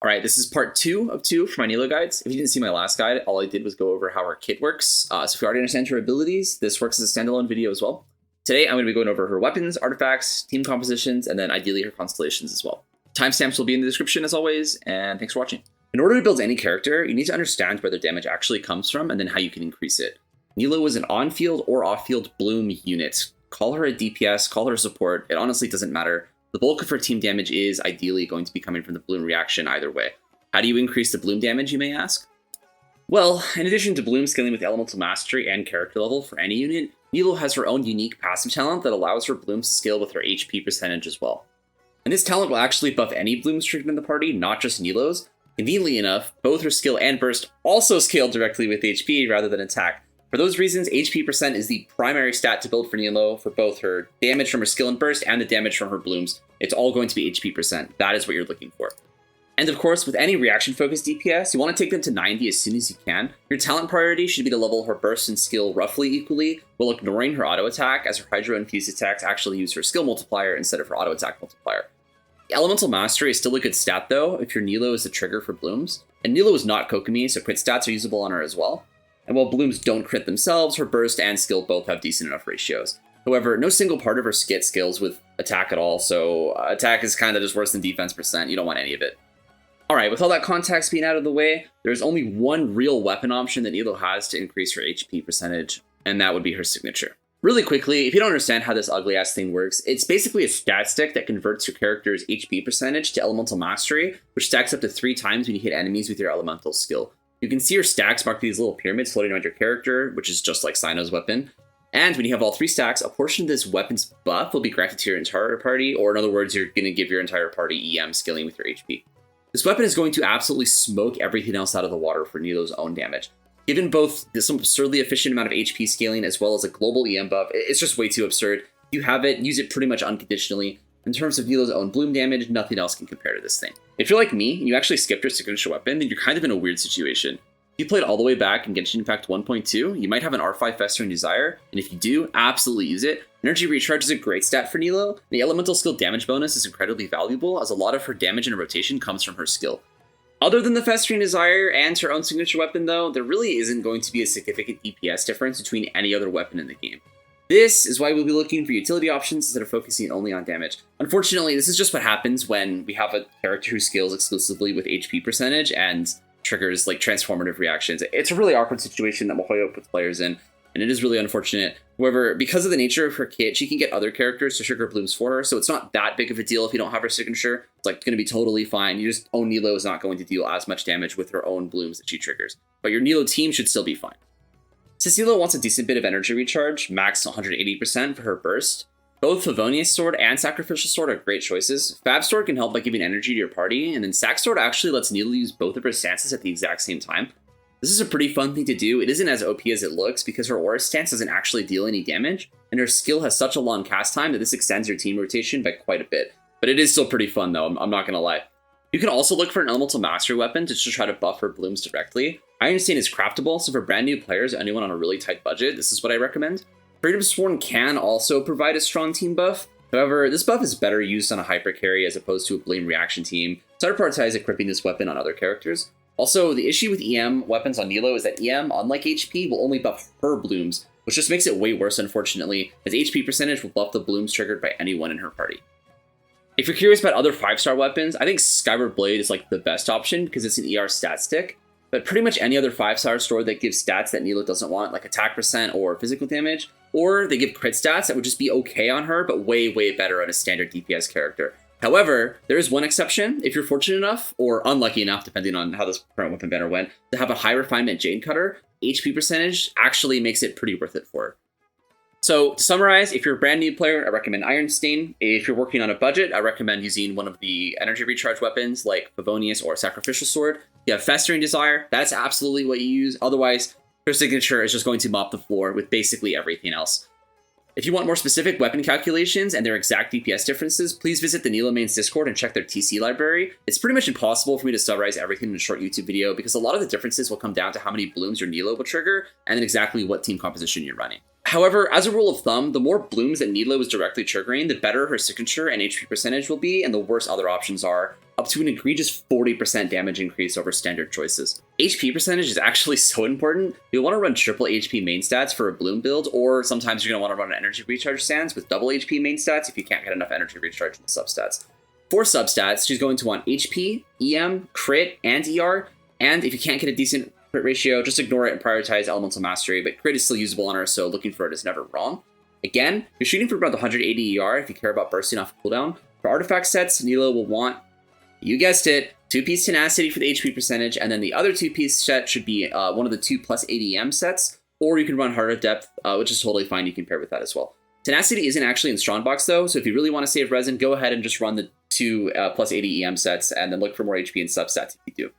All right, this is part 2 of 2 for my Nilou guides. If you didn't see my last guide, all I did was go over how her kit works. So if you already understand her abilities, this works as a standalone video as well. Today, I'm going to be going over her weapons, artifacts, team compositions, and then ideally her constellations as well. Timestamps will be in the description as always, and thanks for watching. In order to build any character, you need to understand where their damage actually comes from and then how you can increase it. Nilou is an on-field or off-field bloom unit. Call her a DPS, call her a support, it honestly doesn't matter. The bulk of her team damage is ideally going to be coming from the bloom reaction either way. How do you increase the bloom damage, you may ask? Well, in addition to bloom scaling with elemental mastery and character level for any unit, Nilou has her own unique passive talent that allows her blooms to scale with her HP percentage as well. And this talent will actually buff any blooms triggered in the party, not just Nilou's. Conveniently enough, both her skill and burst also scale directly with HP rather than attack. For those reasons, HP percent is the primary stat to build for Nilou for both her damage from her skill and burst and the damage from her blooms. It's all going to be HP percent. That is what you're looking for. And of course, with any reaction-focused DPS, you want to take them to 90 as soon as you can. Your talent priority should be to level her burst and skill roughly equally, while ignoring her auto attack, as her Hydro-infused attacks actually use her skill multiplier instead of her auto attack multiplier. Elemental Mastery is still a good stat though, if your Nilou is the trigger for blooms. And Nilou is not Kokomi, so crit stats are usable on her as well. And while blooms don't crit themselves, her burst and skill both have decent enough ratios. However, no single part of her skit scales with attack at all, so attack is kind of just worse than defense percent. You don't want any of it. Alright, with all that context being out of the way, there's only one real weapon option that Nilou has to increase her HP percentage, and that would be her signature. Really quickly, if you don't understand how this ugly-ass thing works, it's basically a stat stick that converts your character's HP percentage to elemental mastery, which stacks up to 3 times when you hit enemies with your elemental skill. You can see your stacks marked these little pyramids floating around your character, which is just like Cyno's weapon. And when you have all 3 stacks, a portion of this weapon's buff will be granted to your entire party, or in other words, you're going to give your entire party EM scaling with your HP. This weapon is going to absolutely smoke everything else out of the water for Nilou's own damage. Given both some absurdly efficient amount of HP scaling as well as a global EM buff, it's just way too absurd. If you have it, use it pretty much unconditionally. In terms of Nilou's own bloom damage, nothing else can compare to this thing. If you're like me, and you actually skipped your signature weapon, then you're kind of in a weird situation. If you played all the way back in Genshin Impact 1.2, you might have an R5 Festering Desire, and if you do, absolutely use it. Energy Recharge is a great stat for Nilou. The elemental skill damage bonus is incredibly valuable, as a lot of her damage in a rotation comes from her skill. Other than the Festering Desire and her own signature weapon though, there really isn't going to be a significant DPS difference between any other weapon in the game. This is why we'll be looking for utility options instead of focusing only on damage. Unfortunately, this is just what happens when we have a character who scales exclusively with HP percentage and triggers like transformative reactions. It's a really awkward situation that Mihoyo puts players in, and it is really unfortunate. However, because of the nature of her kit, she can get other characters to trigger blooms for her, so it's not that big of a deal if you don't have her signature. It's like going to be totally fine. You just own Nilou is not going to deal as much damage with her own blooms that she triggers, but your Nilou team should still be fine. Since Nilou wants a decent bit of energy recharge, max 180% for her burst, both Favonius Sword and Sacrificial Sword are great choices. Fab Sword can help by giving energy to your party, and then Sac Sword actually lets Nilou use both of her stances at the exact same time. This is a pretty fun thing to do. It isn't as OP as it looks because her aura stance doesn't actually deal any damage, and her skill has such a long cast time that this extends your team rotation by quite a bit. But it is still pretty fun though, I'm not gonna lie. You can also look for an elemental mastery weapon to just try to buff her blooms directly. Iron Stain is craftable, so for brand new players or anyone on a really tight budget, this is what I recommend. Freedom Sworn can also provide a strong team buff. However, this buff is better used on a hyper carry as opposed to a blame reaction team, so I'd prioritize equipping this weapon on other characters. Also, the issue with EM weapons on Nilou is that EM, unlike HP, will only buff her blooms, which just makes it way worse unfortunately, as HP percentage will buff the blooms triggered by anyone in her party. If you're curious about other 5-star weapons, I think Skyward Blade is like the best option because it's an ER stat stick. But pretty much any other 5-star sword that gives stats that Nilou doesn't want, like attack percent or physical damage, or they give crit stats that would just be okay on her, but way, way better on a standard DPS character. However, there is one exception. If you're fortunate enough, or unlucky enough, depending on how this current weapon banner went, to have a high refinement Jade Cutter, HP percentage actually makes it pretty worth it for her. So, to summarize, if you're a brand new player, I recommend Iron Stain. If you're working on a budget, I recommend using one of the energy recharge weapons like Favonius or Sacrificial Sword. You have Festering Desire, that's absolutely what you use. Otherwise, her signature is just going to mop the floor with basically everything else. If you want more specific weapon calculations and their exact DPS differences, please visit the Nilou Mains Discord and check their TC library. It's pretty much impossible for me to summarize everything in a short YouTube video because a lot of the differences will come down to how many blooms your Nilou will trigger and then exactly what team composition you're running. However, as a rule of thumb, the more blooms that Nilou is directly triggering, the better her signature and HP percentage will be, and the worse other options are. up to an egregious 40% damage increase over standard choices. HP percentage is actually so important. You'll want to run triple HP main stats for a Bloom build, or sometimes you're going to want to run an energy recharge stance with double HP main stats if you can't get enough energy recharge in the substats. For substats, she's going to want HP, EM, crit, and ER, and if you can't get a decent crit ratio, just ignore it and prioritize Elemental Mastery, but crit is still usable on her, so looking for it is never wrong. Again, you're shooting for around 180 ER if you care about bursting off cooldown. For artifact sets, Nilou will want, you guessed it, 2-piece Tenacity for the HP percentage, and then the other 2-piece set should be one of the 2 plus ADM sets, or you can run Heart of Depth, which is totally fine. You can pair with that as well. Tenacity isn't actually in Strongbox though, so if you really want to save resin, go ahead and just run the 2 plus 80 EM sets, and then look for more HP in substats if you do.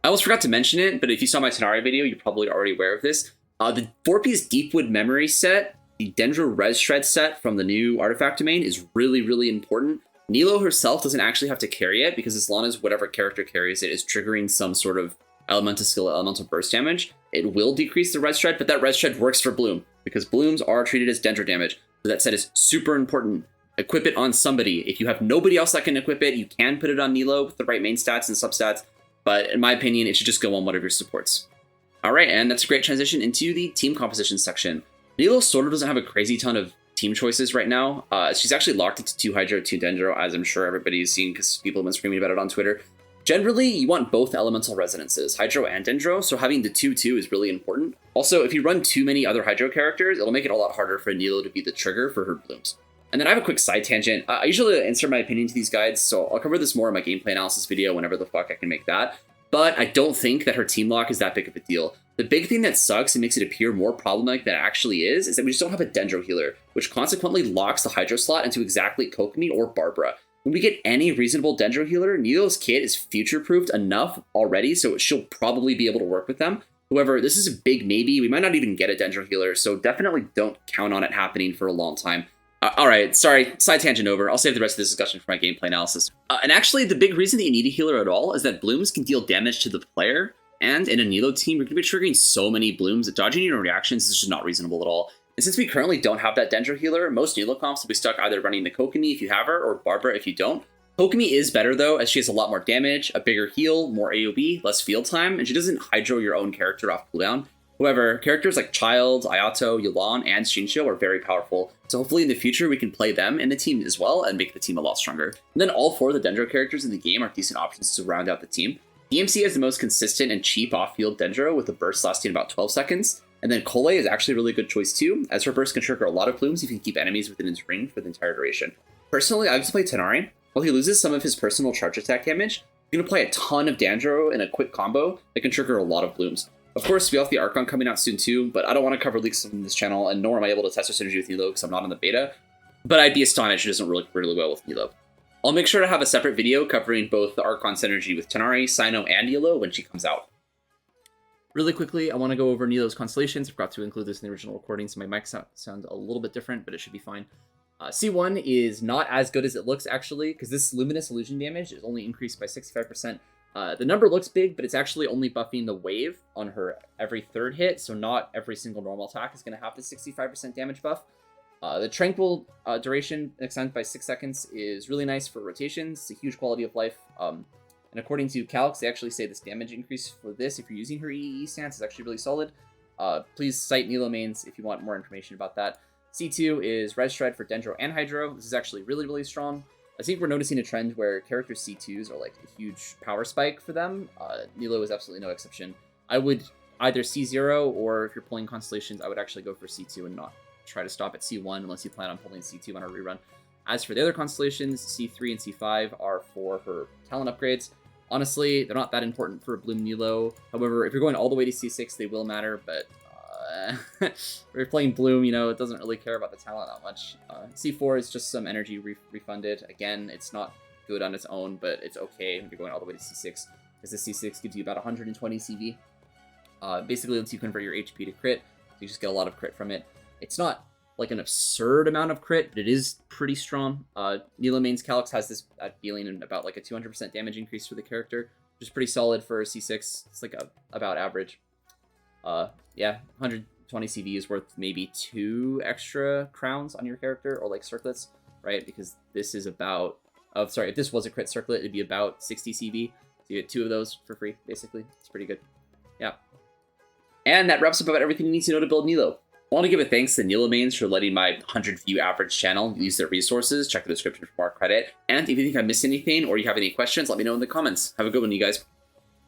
I almost forgot to mention it, but if you saw my Tenari video, you're probably already aware of this. The 4-piece Deepwood Memory set, the Dendro Res Shred set from the new artifact domain, is really, really important. Nilou herself doesn't actually have to carry it, because as long as whatever character carries it is triggering some sort of elemental skill, elemental burst damage, it will decrease the Res Shred, but that Res Shred works for Bloom, because Blooms are treated as Dendro damage. So that set is super important. Equip it on somebody. If you have nobody else that can equip it, you can put it on Nilou with the right main stats and substats, but in my opinion, it should just go on one of your supports. Alright, and that's a great transition into the team composition section. Nilou sort of doesn't have a crazy ton of team choices right now. She's actually locked into 2 Hydro, 2 Dendro, as I'm sure everybody's seen because people have been screaming about it on Twitter. Generally, you want both elemental resonances, Hydro and Dendro, so having the 2-2 is really important. Also, if you run too many other Hydro characters, it'll make it a lot harder for Nilou to be the trigger for her Blooms. And then I have a quick side tangent. I usually insert my opinion to these guides, so I'll cover this more in my gameplay analysis video whenever the fuck I can make that. But I don't think that her team lock is that big of a deal. The big thing that sucks and makes it appear more problematic than it actually is that we just don't have a Dendro healer, which consequently locks the Hydro slot into exactly Kokomi or Barbara. When we get any reasonable Dendro healer, Nilou's kit is future-proofed enough already, so she'll probably be able to work with them. However, this is a big maybe. We might not even get a Dendro healer, so definitely don't count on it happening for a long time. Alright, sorry, side tangent over. I'll save the rest of this discussion for my gameplay analysis. And actually, the big reason that you need a healer at all is that Blooms can deal damage to the player, and in a Nilou team, you're going to be triggering so many Blooms that dodging your reactions is just not reasonable at all. And since we currently don't have that Dendro healer, most Nilou comps will be stuck either running the Kokomi if you have her, or Barbara if you don't. Kokomi is better though, as she has a lot more damage, a bigger heal, more AoB, less field time, and she doesn't Hydro your own character off cooldown. However, characters like Child, Ayato, Yulan, and Shinsho are very powerful, so hopefully in the future we can play them in the team as well and make the team a lot stronger. And then all 4 of the Dendro characters in the game are decent options to round out the team. DMC has the most consistent and cheap off-field Dendro with a burst lasting about 12 seconds, and then Kole is actually a really good choice too, as her burst can trigger a lot of Blooms if you can keep enemies within its range for the entire duration. Personally, I just play Tenari. While he loses some of his personal charge attack damage, you can apply a ton of Dendro in a quick combo that can trigger a lot of Blooms. Of course, we have the Archon coming out soon too, but I don't want to cover leaks on this channel, and nor am I able to test her synergy with Nilou because I'm not in the beta. But I'd be astonished if it doesn't work really well with Nilou. I'll make sure to have a separate video covering both the Archon synergy with Tenari, Cyno, and Nilou when she comes out. Really quickly, I want to go over Nilou's Constellations. I forgot to include this in the original recording, so my mic sounds a little bit different, but it should be fine. C1 is not as good as it looks, actually, because this Luminous Illusion damage is only increased by 65%. The number looks big, but it's actually only buffing the wave on her every 3rd hit, so not every single normal attack is going to have the 65% damage buff. The Tranquil duration extended by 6 seconds is really nice for rotations. It's a huge quality of life. And according to Calcs, they actually say this damage increase for this, if you're using her EE stance, is actually really solid. Please cite Nilou Mains if you want more information about that. C2 is Res Shred for Dendro and Hydro. This is actually really, really strong. I think we're noticing a trend where character C2s are like a huge power spike for them. Nilou is absolutely no exception. I would either C0, or if you're pulling Constellations, I would actually go for C2 and not try to stop at C1 unless you plan on pulling C2 on a rerun. As for the other Constellations, C3 and C5 are for her talent upgrades. Honestly, they're not that important for Bloom Nilou. However, if you're going all the way to C6, they will matter, but if you're playing Bloom, you know, it doesn't really care about the talent that much. C4 is just some energy refunded. Again, it's not good on its own, but it's okay if you're going all the way to C6, because the C6 gives you about 120 CV. Basically lets you convert your HP to crit, so you just get a lot of crit from it. It's not like an absurd amount of crit, but it is pretty strong. Nilou Mains Calx has this at dealing in about like a 200% damage increase for the character, which is pretty solid for a C6. It's like about average. Yeah, 120 CV is worth maybe 2 extra crowns on your character, or like circlets, right? Because this is about Sorry, if this was a crit circlet, it'd be about 60 CB. So you get 2 of those for free, basically. It's pretty good. Yeah. And that wraps up about everything you need to know to build Nilou. I want to give a thanks to Nilou Mains for letting my 100 view average channel use their resources. Check the description for more credit. And if you think I missed anything or you have any questions, let me know in the comments. Have a good one, you guys.